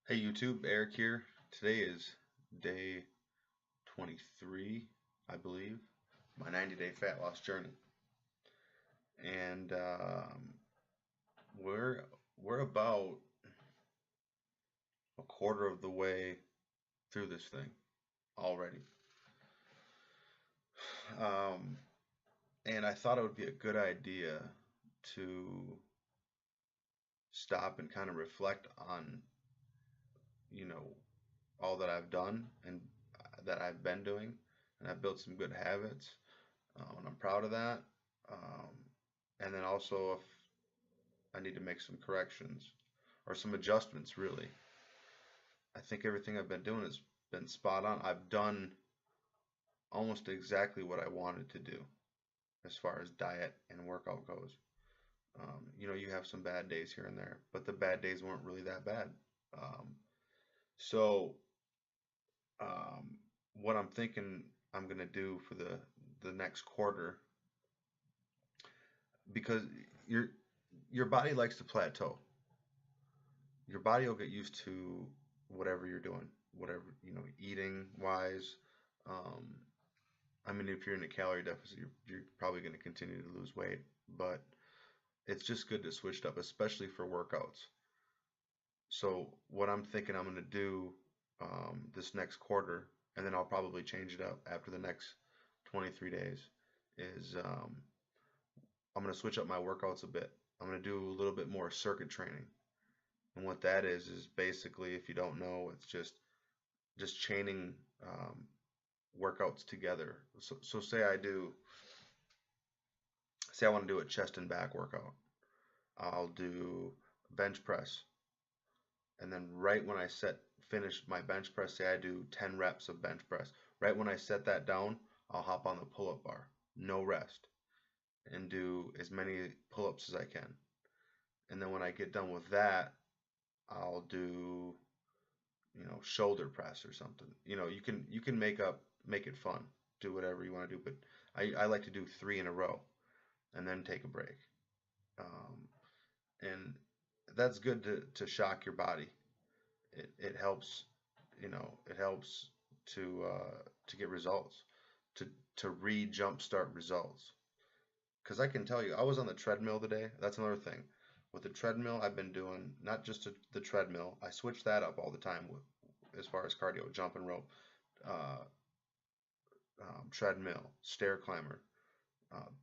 Hey YouTube, Eric here. Today is day 23, I believe, my 90-day fat loss journey, and we're we're about a quarter of the way through this thing already. Um, and I thought it would be a good idea to stop and kind of reflect on, you know, all that I've done and that I've been doing, and I've built some good habits, and I'm proud of that. Um, and then also if I need to make some corrections or some adjustments, really. I think everything I've been doing has been spot on. I've done almost exactly what I wanted to do as far as diet and workout goes. You have some bad days here and there, but the bad days weren't really that bad. Um, so, um, what I'm thinking I'm gonna do for the next quarter, because your your body likes to plateau. Your body will get used to whatever you're doing, whatever, eating wise. Um, I mean, if you're in a calorie deficit, you're probably going to continue to lose weight, but it's just good to switch it up, especially for workouts. So, what I'm thinking I'm going to do this next quarter, and then I'll probably change it up after the next 23 days, is I'm going to switch up my workouts a bit. I'm going to do a little bit more circuit training. And what that is basically, if you don't know, it's just chaining workouts together. So say I want to do a chest and back workout. I'll do bench press, and then right when I finish my bench press, say I do 10 reps of bench press. Right when I set that down, I'll hop on the pull-up bar, no rest, and do as many pull-ups as I can. And then when I get done with that, I'll do shoulder press or something. You can make it fun, do whatever you want to do, but I like to do three in a row and then take a break. And that's good to shock your body. It helps, it helps to get results, to re jumpstart results. Because I can tell you, I was on the treadmill today. That's another thing. With the treadmill, I've been doing not just the treadmill. I switch that up all the time with as far as cardio, jump and rope, uh, treadmill, stair climber,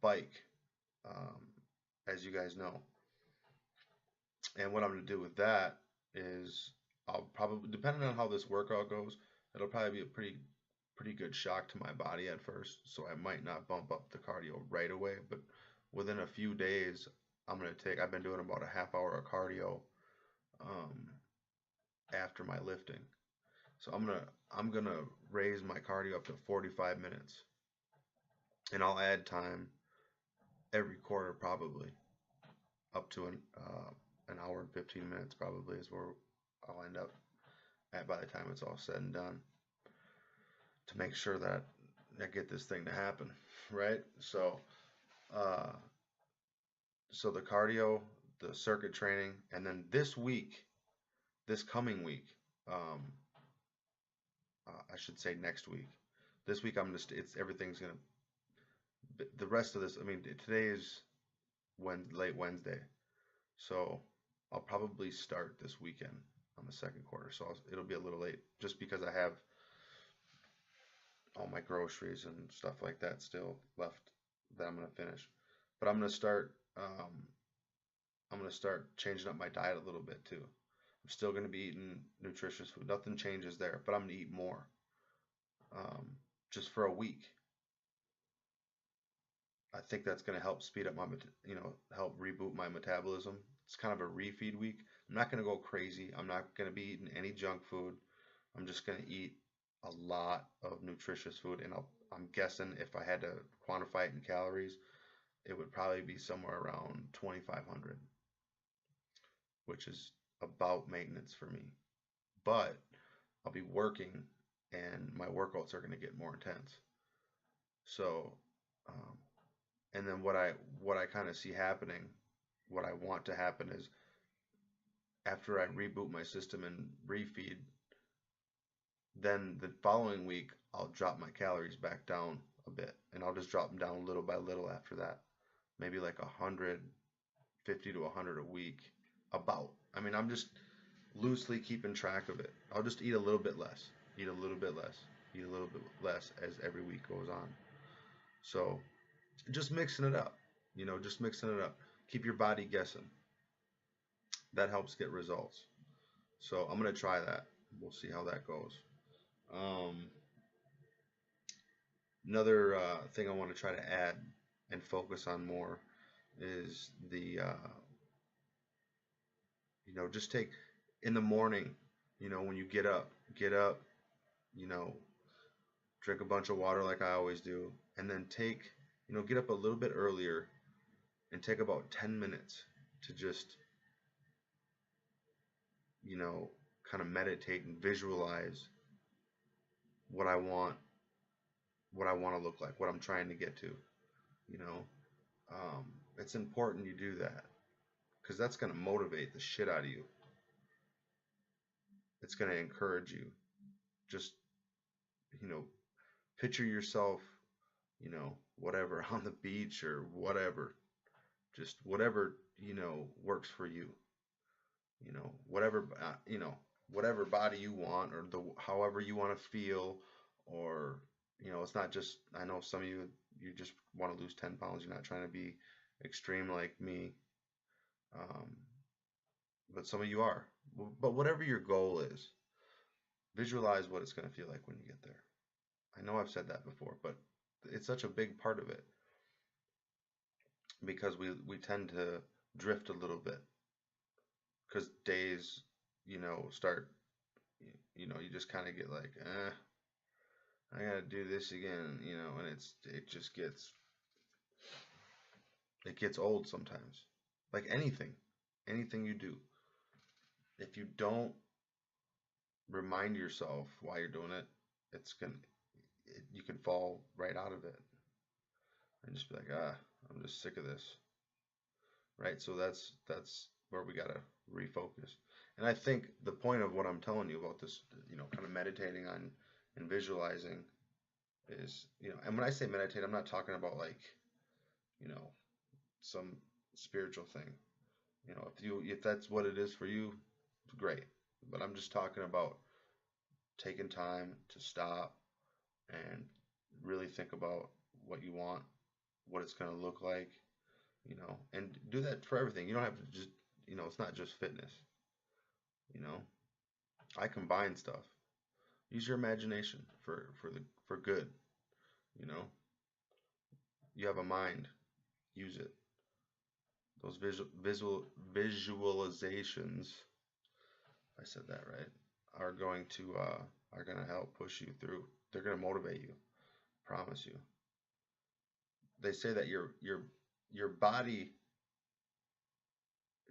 bike, um, as you guys know. And what I'm going to do with that is I'll probably, depending on how this workout goes, it'll probably be a pretty good shock to my body at first. So I might not bump up the cardio right away, but within a few days, I've been doing about a half hour of cardio um, after my lifting. So I'm gonna raise my cardio up to 45 minutes, and I'll add time every quarter probably up to an hour and 15 minutes probably is where I'll end up at by the time it's all said and done, to make sure that I get this thing to happen, right? Uh, so the cardio, the circuit training, and then this coming week, um, I should say next week. This week I'm just it's everything's gonna the rest of this. I mean, today is late Wednesday, so I'll probably start this weekend on the second quarter. So it'll be a little late just because I have all my groceries and stuff like that still left that I'm gonna finish. But I'm gonna start changing up my diet a little bit too. I'm still gonna be eating nutritious food. Nothing changes there, but I'm gonna eat more. Um, just for a week. I think that's gonna help speed up help reboot my metabolism. It's kind of a refeed week. I'm not gonna go crazy. I'm not gonna be eating any junk food. I'm just gonna eat a lot of nutritious food, and I'm guessing if I had to quantify it in calories, it would probably be somewhere around 2,500, which is about maintenance for me. But I'll be working, and my workouts are going to get more intense. So, um, and then what I kind of see happening, what I want to happen is after I reboot my system and refeed, then the following week I'll drop my calories back down a bit, and I'll just drop them down little by little after that. Maybe like 150 to 100 a week. About. I mean, I'm just loosely keeping track of it. I'll just eat a little bit less, eat a little bit less, eat a little bit less as every week goes on. So just mixing it up, just mixing it up. Keep your body guessing. That helps get results. So I'm gonna try that. We'll see how that goes. Um, Another thing I want to try to add and focus on more is just take in the morning, when you get up, you know, drink a bunch of water like I always do, and then get up a little bit earlier and take about 10 minutes to just, kind of meditate and visualize what I want, to look like, what I'm trying to get to, you know. It's important you do that because that's going to motivate the shit out of you. It's going to encourage you. Just, you know, picture yourself, whatever, on the beach or whatever. Just whatever, works for you. Whatever, whatever body you want or however you want to feel, or, it's not just, I know some of you just want to lose 10 pounds. You're not trying to be extreme like me. Um, but some of you are. But whatever your goal is, visualize what it's going to feel like when you get there. I know I've said that before, but it's such a big part of it because we tend to drift a little bit because days, start, you just kind of get like, I gotta do this again, and it gets old sometimes. Like anything you do, if you don't remind yourself why you're doing it, you can fall right out of it and just be like, I'm just sick of this, right? So that's where we gotta refocus. And I think the point of what I'm telling you about this, kind of meditating on and visualizing is, and when I say meditate, I'm not talking about like, you know, some spiritual thing. If that's what it is for you, great. But I'm just talking about taking time to stop and really think about what you want, what it's going to look like, and do that for everything. You don't have to just, it's not just fitness. You know, I combine stuff. Use your imagination for good. You know, you have a mind, use it. Those visualizations, if I said that right, are going to help push you through. They're going to motivate you. Promise you. They say that your body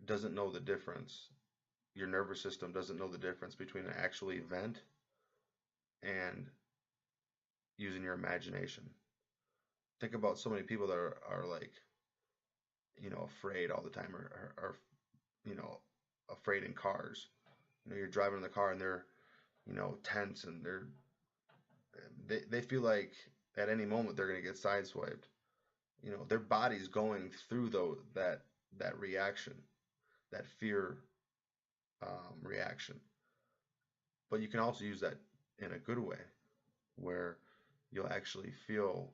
doesn't know the difference. Your nervous system doesn't know the difference between an actual event and using your imagination. Think about so many people that are like, afraid all the time, or afraid in cars. You're driving in the car and they're, tense, and they feel like at any moment they're going to get sideswiped. Their body's going through that reaction, that fear reaction. But you can also use that in a good way, where you'll actually feel,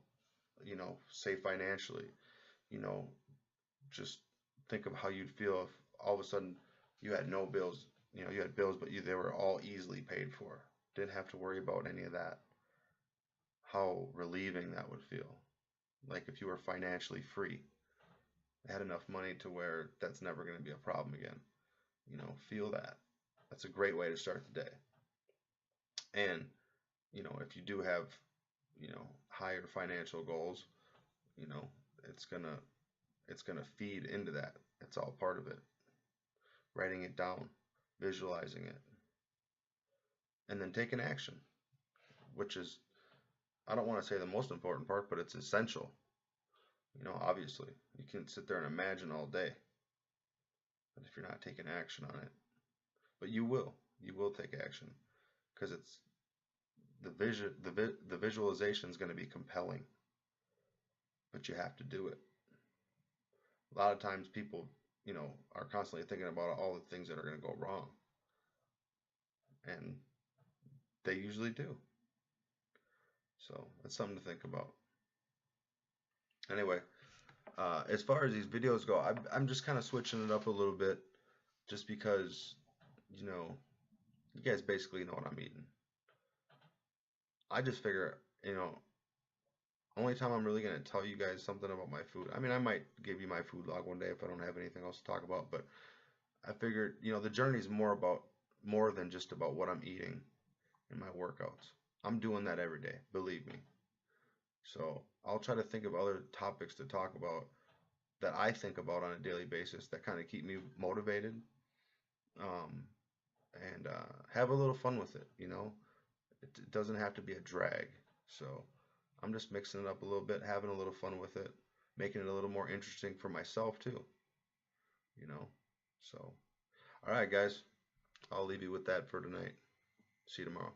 safe financially. You know, just think of how you'd feel if all of a sudden you had no bills. You had bills, but they were all easily paid for. Didn't have to worry about any of that. How relieving that would feel. Like if you were financially free, had enough money to where that's never going to be a problem again. Feel that. That's a great way to start the day. And, if you do have, higher financial goals, you know, it's gonna feed into that. It's all part of it. Writing it down, visualizing it, and then taking action, which is, I don't want to say the most important part, but it's essential. Obviously, you can sit there and imagine all day, but if you're not taking action on it, but you will take action because it's the visualization is going to be compelling, but you have to do it. A lot of times people, are constantly thinking about all the things that are going to go wrong, and they usually do. So that's something to think about. Anyway, as far as these videos go, I'm just kind of switching it up a little bit, just because, you know, you guys basically know what I'm eating. I just figure, only time I'm really gonna tell you guys something about my food. I mean, I might give you my food log one day if I don't have anything else to talk about, but I figured, the journey's more than just about what I'm eating in my workouts. I'm doing that every day, believe me. So I'll try to think of other topics to talk about that I think about on a daily basis that kind of keep me motivated, um, and have a little fun with it. It doesn't have to be a drag. So I'm just mixing it up a little bit, having a little fun with it, making it a little more interesting for myself too. You know. So, all right, guys, I'll leave you with that for tonight. See you tomorrow.